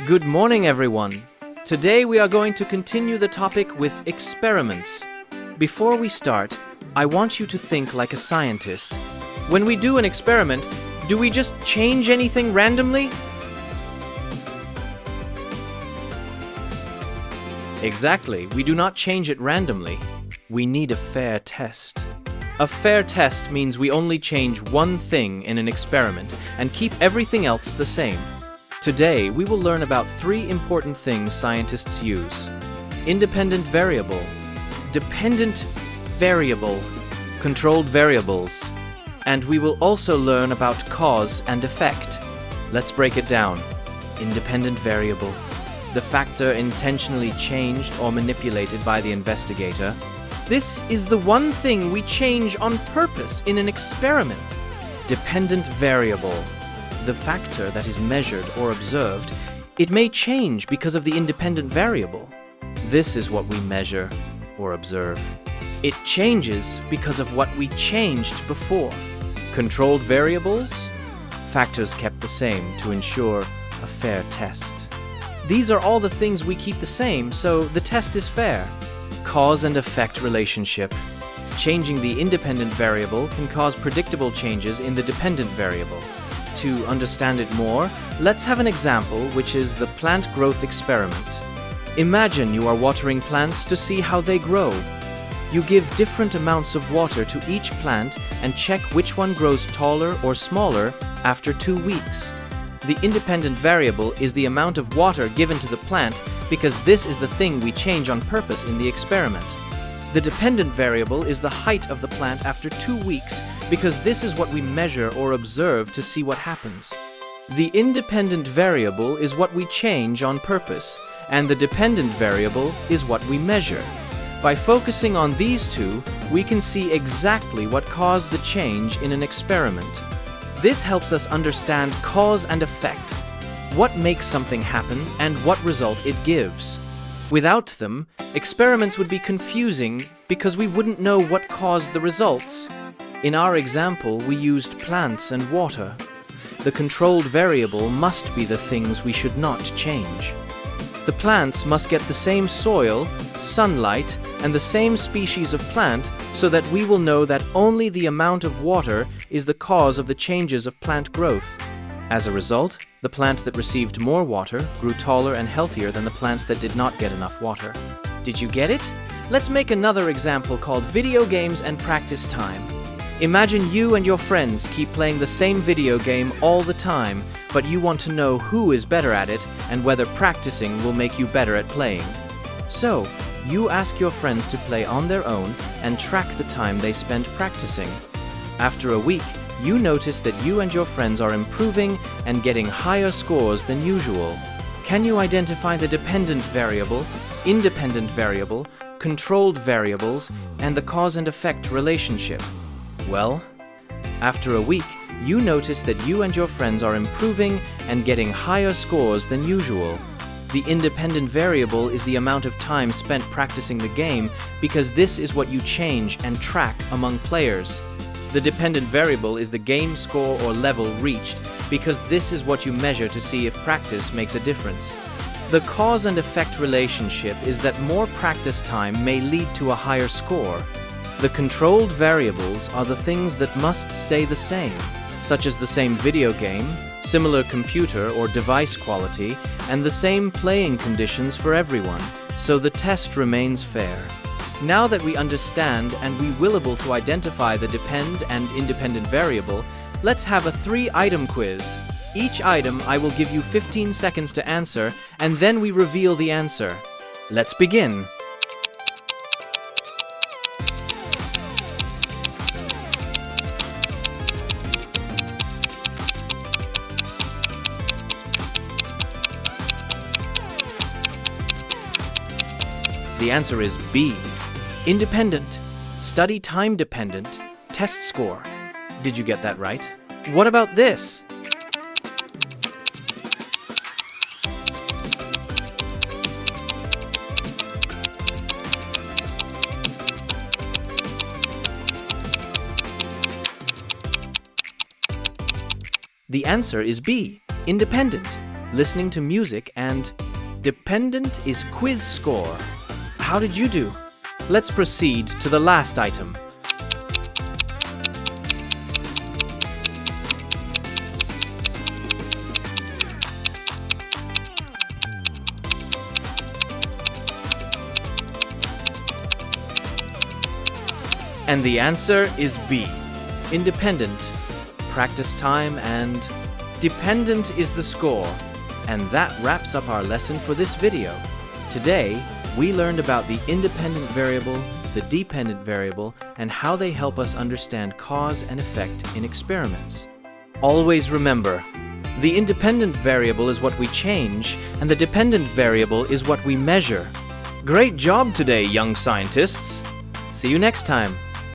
Good morning, everyone. Today we are going to continue the topic with experiments. Before we start, I want you to think like a scientist. When we do an experiment, do we just change anything randomly? Exactly, we do not change it randomly. We need a fair test. A fair test means we only change one thing in an experiment and keep everything else the same. Today, we will learn about three important things scientists use: independent variable, dependent variable, controlled variables, and we will also learn about cause and effect. Let's break it down. Independent variable, the factor intentionally changed or manipulated by the investigator. This is the one thing we change on purpose in an experiment. Dependent variable, the factor that is measured or observed. It may change because of the independent variable. This is what we measure or observe. It changes because of what we changed before. Controlled variables, factors kept the same to ensure a fair test. These are all the things we keep the same, so the test is fair. Cause and effect relationship. Changing the independent variable can cause predictable changes in the dependent variable. To understand it more, let's have an example, which is the plant growth experiment. Imagine you are watering plants to see how they grow. You give different amounts of water to each plant and check which one grows taller or smaller after 2 weeks. The independent variable is the amount of water given to the plant because this is the thing we change on purpose in the experiment. The dependent variable is the height of the plant after 2 weeks because this is what we measure or observe to see what happens. The independent variable is what we change on purpose, and the dependent variable is what we measure. By focusing on these two, we can see exactly what caused the change in an experiment. This helps us understand cause and effect, what makes something happen and what result it gives. Without them, experiments would be confusing because we wouldn't know what caused the results. In our example, we used plants and water. The controlled variable must be the things we should not change. The plants must get the same soil, sunlight, and the same species of plant so that we will know that only the amount of water is the cause of the changes of plant growth. As a result, the plant that received more water grew taller and healthier than the plants that did not get enough water. Did you get it? Let's make another example called video games and practice time. Imagine you and your friends keep playing the same video game all the time, but you want to know who is better at it and whether practicing will make you better at playing. So, you ask your friends to play on their own and track the time they spent practicing. After a week, you notice that you and your friends are improving and getting higher scores than usual. Can you identify the dependent variable, independent variable, controlled variables, and the cause and effect relationship? Well, after a week, you notice that you and your friends are improving and getting higher scores than usual. The independent variable is the amount of time spent practicing the game because this is what you change and track among players. The dependent variable is the game score or level reached because this is what you measure to see if practice makes a difference. The cause and effect relationship is that more practice time may lead to a higher score. The controlled variables are the things that must stay the same, such as the same video game, similar computer or device quality, and the same playing conditions for everyone, so the test remains fair. Now that we understand and we will able to identify the depend and independent variable, let's have a 3-item quiz. Each item I will give you 15 seconds to answer, and then we reveal the answer. Let's begin. The answer is B. Independent, study time dependent, test score. Did you get that right? What about this? The answer is B. Independent. listening to music, and dependent is quiz score. How did you do? Let's proceed to the last item. And the answer is B. Independent, practice time, and dependent is the score. And that wraps up our lesson for this video. Today, we learned about the independent variable, the dependent variable, and how they help us understand cause and effect in experiments. Always remember, the independent variable is what we change, and the dependent variable is what we measure. Great job today, young scientists! See you next time.